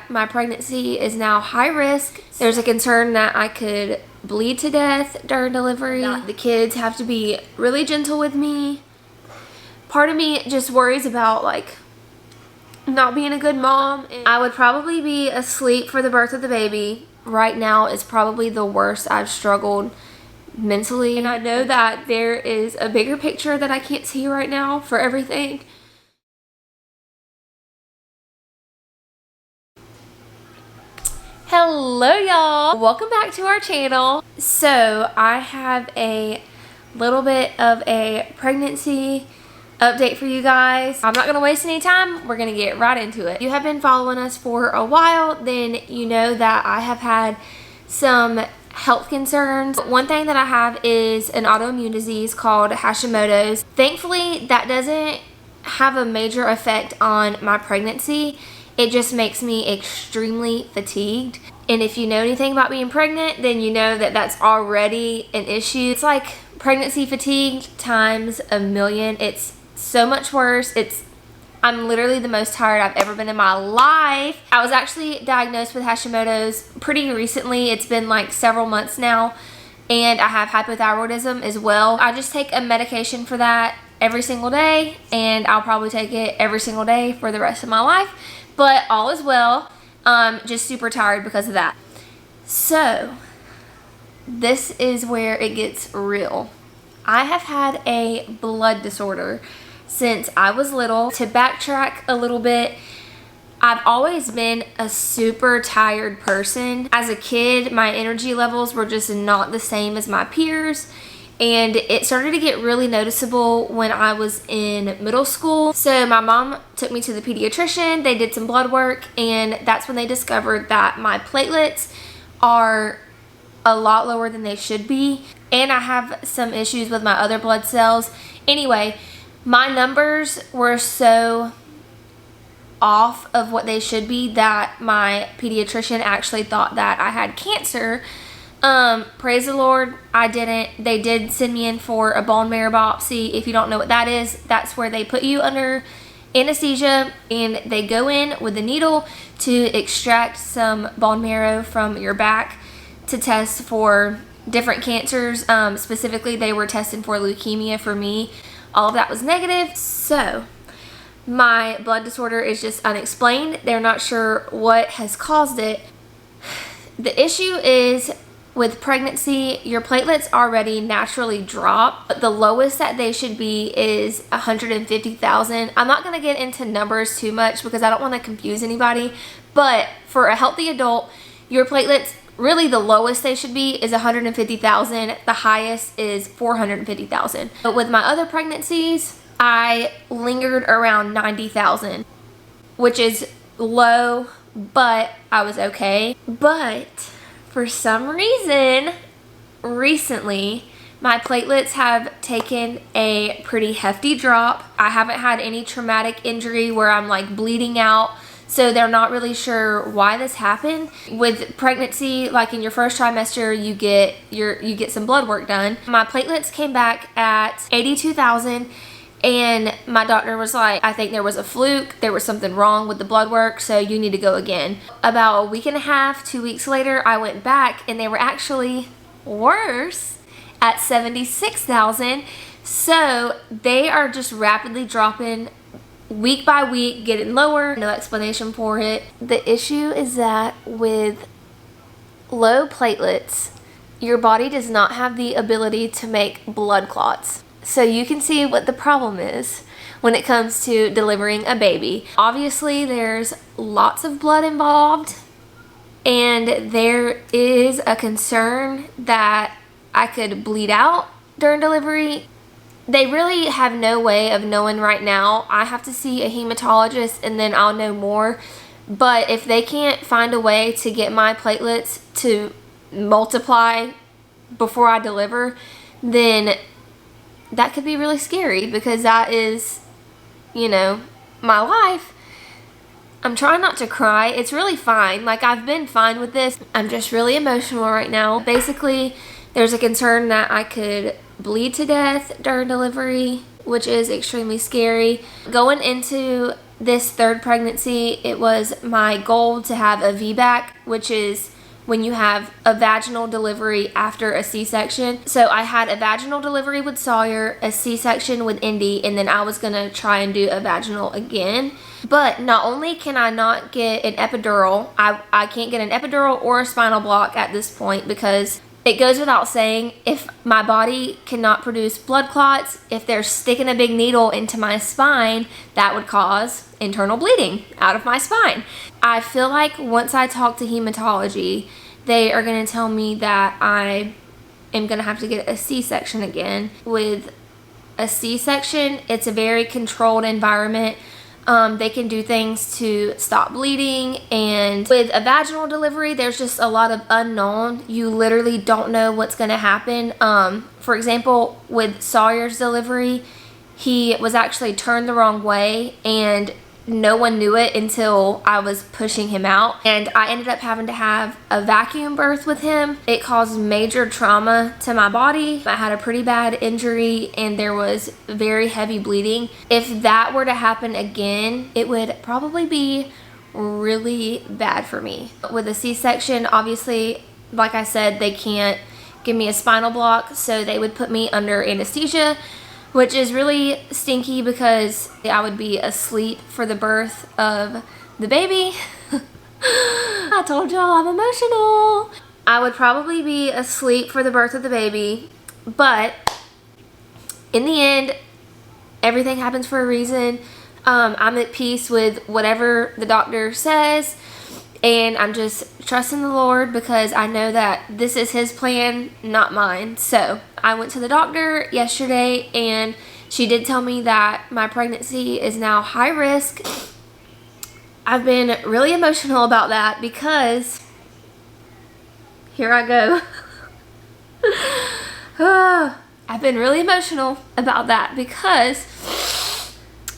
that my pregnancy is now high risk. There's a concern that I could bleed to death during delivery. The kids have to be really gentle with me. Part of me just worries about like not being a good mom. I would probably be asleep for the birth of the baby. Right now is probably the worst I've struggled mentally. And I know that there is a bigger picture that I can't see right now for everything. Hello y'all, welcome back to our channel. So I have a little bit of a pregnancy update for you guys. I'm not gonna waste any time, we're gonna get right into it. If you have been following us for a while, then you know that I have had some health concerns. One thing that I have is an autoimmune disease called Hashimoto's. Thankfully, that doesn't have a major effect on my pregnancy. It just makes me extremely fatigued. And if you know anything about being pregnant, then you know that that's already an issue. It's like pregnancy fatigue times a million. It's so much worse. I'm literally the most tired I've ever been in my life. I was actually diagnosed with Hashimoto's pretty recently. It's been like several months now. And I have hypothyroidism as well. I just take a medication for that every single day. And I'll probably take it every single day for the rest of my life. But all is well. Just super tired because of that. So, this is where it gets real. I have had a blood disorder since I was little. To backtrack a little bit, I've always been a super tired person. As a kid, my energy levels were just not the same as my peers. And it started to get really noticeable when I was in middle school. So my mom took me to the pediatrician. They did some blood work, and that's when they discovered that my platelets are a lot lower than they should be. And I have some issues with my other blood cells. Anyway, my numbers were so off of what they should be that my pediatrician actually thought that I had cancer. Praise the Lord, I didn't. They did send me in for a bone marrow biopsy. If you don't know what that is, that's where they put you under anesthesia and they go in with a needle to extract some bone marrow from your back to test for different cancers. Specifically, they were testing for leukemia for me. All of that was negative. So my blood disorder is just unexplained. They're not sure what has caused it. The issue is, with pregnancy, your platelets already naturally drop, but the lowest that they should be is 150,000. I'm not going to get into numbers too much because I don't want to confuse anybody, but for a healthy adult, your platelets, really the lowest they should be is 150,000. The highest is 450,000. But with my other pregnancies, I lingered around 90,000, which is low, but I was okay. But for some reason, recently, my platelets have taken a pretty hefty drop. I haven't had any traumatic injury where I'm like bleeding out, so they're not really sure why this happened. With pregnancy, like in your first trimester, you get some blood work done. My platelets came back at 82,000. And my doctor was like, I think there was a fluke. There was something wrong with the blood work, so you need to go again. About a week and a half, 2 weeks later, I went back and they were actually worse at 76,000. So they are just rapidly dropping week by week, getting lower. No explanation for it. The issue is that with low platelets, your body does not have the ability to make blood clots. So you can see what the problem is when it comes to delivering a baby. Obviously, there's lots of blood involved, and there is a concern that I could bleed out during delivery. They really have no way of knowing right now. I have to see a hematologist and then I'll know more. But if they can't find a way to get my platelets to multiply before I deliver, then that could be really scary, because that is, you know, my life. I'm trying not to cry. It's really fine. Like, I've been fine with this. I'm just really emotional right now. Basically, there's a concern that I could bleed to death during delivery. which is extremely scary. Going into this third pregnancy, it was my goal to have a VBAC, which is when you have a vaginal delivery after a C-section. So I had a vaginal delivery with Sawyer, a C-section with Indy, and then I was gonna try and do a vaginal again. But not only can I not get an epidural, I can't get an epidural or a spinal block at this point, because it goes without saying, if my body cannot produce blood clots, if they're sticking a big needle into my spine, that would cause internal bleeding out of my spine. I feel like once I talk to hematology, they are going to tell me that I am going to have to get a C-section again. With a C-section, it's a very controlled environment. They can do things to stop bleeding, and with a vaginal delivery, there's just a lot of unknown. You literally don't know what's going to happen. For example, with Sawyer's delivery, he was actually turned the wrong way, and no one knew it until I was pushing him out, and I ended up having to have a vacuum birth with him. It caused major trauma to my body. I had a pretty bad injury and there was very heavy bleeding. If that were to happen again, it would probably be really bad for me. With a C-section, obviously, like I said, they can't give me a spinal block, so they would put me under anesthesia, which is really stinky because I would be asleep for the birth of the baby. I told y'all I'm emotional. I would probably be asleep for the birth of the baby, but in the end, everything happens for a reason. I'm at peace with whatever the doctor says, and I'm just trusting the Lord because I know that this is His plan, not mine. So I went to the doctor yesterday and she did tell me that my pregnancy is now high risk. I've been really emotional about that because, here I go. I've been really emotional about that because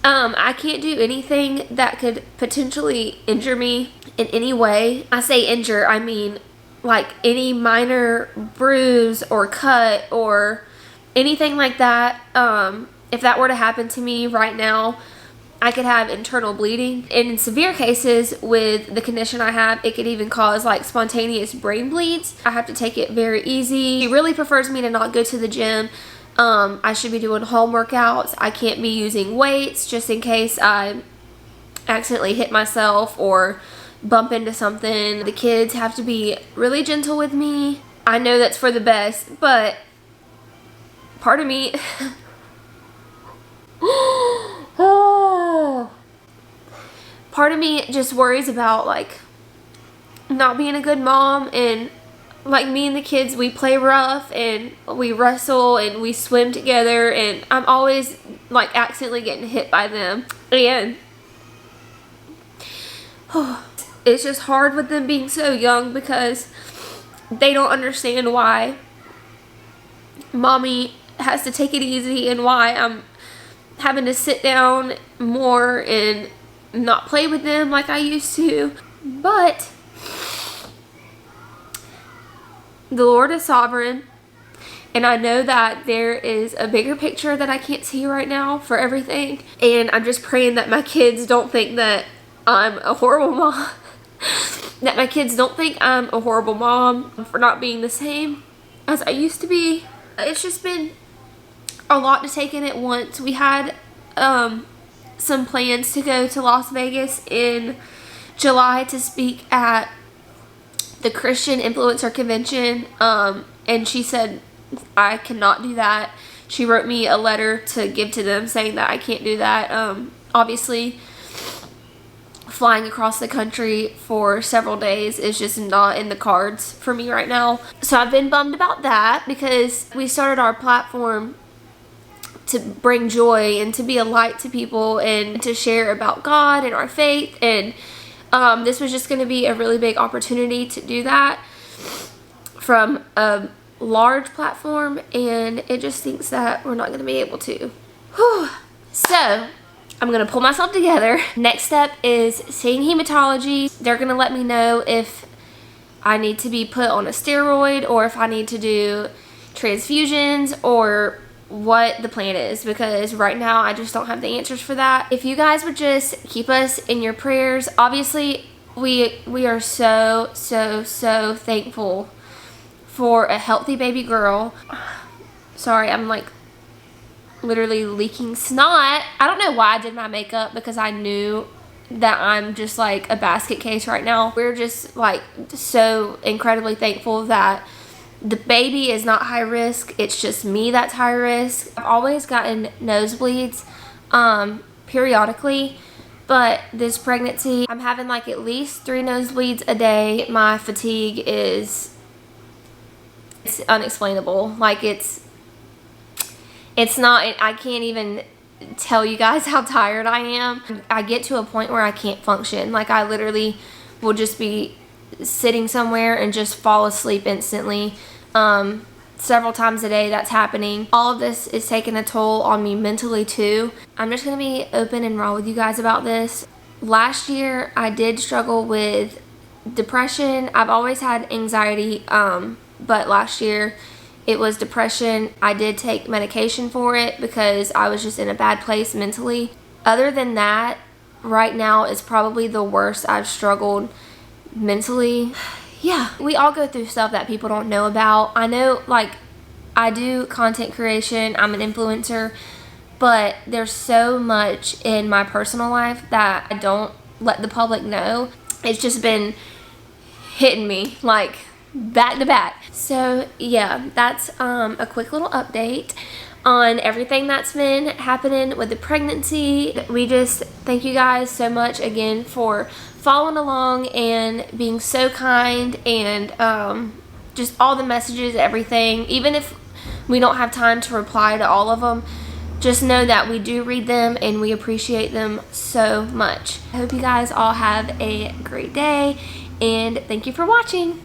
I can't do anything that could potentially injure me in any way. I say injure, I mean like any minor bruise or cut or anything like that. If that were to happen to me right now, I could have internal bleeding. And in severe cases with the condition I have, it could even cause like spontaneous brain bleeds. I have to take it very easy. She really prefers me to not go to the gym. I should be doing home workouts. I can't be using weights just in case I accidentally hit myself or bump into something. The kids have to be really gentle with me. I know that's for the best, but part of me part of me just worries about like not being a good mom. And like me and the kids, we play rough and we wrestle and we swim together, and I'm always like accidentally getting hit by them. And it's just hard with them being so young because they don't understand why mommy has to take it easy and why I'm having to sit down more and not play with them like I used to. But the Lord is sovereign, and I know that there is a bigger picture that I can't see right now for everything. And I'm just praying that my kids don't think that I'm a horrible mom. That my kids don't think I'm a horrible mom for not being the same as I used to be. It's just been a lot to take in at once. We had some plans to go to Las Vegas in July to speak at the Christian Influencer Convention, and she said I cannot do that. She wrote me a letter to give to them saying that I can't do that. Obviously, flying across the country for several days is just not in the cards for me right now. So I've been bummed about that because we started our platform to bring joy and to be a light to people and to share about God and our faith, and this was just going to be a really big opportunity to do that from a large platform, and it just thinks that we're not going to be able to. Whew. So I'm going to pull myself together. Next step is seeing hematology. They're going to let me know if I need to be put on a steroid or if I need to do transfusions or what the plan is, because right now I just don't have the answers for that. If you guys would just keep us in your prayers. Obviously, we are so thankful for a healthy baby girl. Sorry, I'm like literally leaking snot. I don't know why I did my makeup, because I knew that I'm just like a basket case right now. We're just like so incredibly thankful that the baby is not high risk. It's just me that's high risk. I've always gotten nosebleeds periodically, but this pregnancy, I'm having like at least 3 nosebleeds a day. My fatigue it's unexplainable. Like it's not, I can't even tell you guys how tired I am. I get to a point where I can't function. Like I literally will just be sitting somewhere and just fall asleep instantly. Several times a day that's happening. All of this is taking a toll on me mentally too. I'm just gonna be open and raw with you guys about this. Last year I did struggle with depression. I've always had anxiety, but last year it was depression. I did take medication for it because I was just in a bad place mentally. Other than that, right now is probably the worst I've struggled mentally. Yeah, we all go through stuff that people don't know about. I know, like, I do content creation. I'm an influencer, but there's so much in my personal life that I don't let the public know. It's just been hitting me like back to back. So yeah, that's a quick little update on everything that's been happening with the pregnancy. We just thank you guys so much again for following along and being so kind, and just all the messages, everything. Even if we don't have time to reply to all of them, just know that we do read them and we appreciate them so much. I hope you guys all have a great day, and thank you for watching.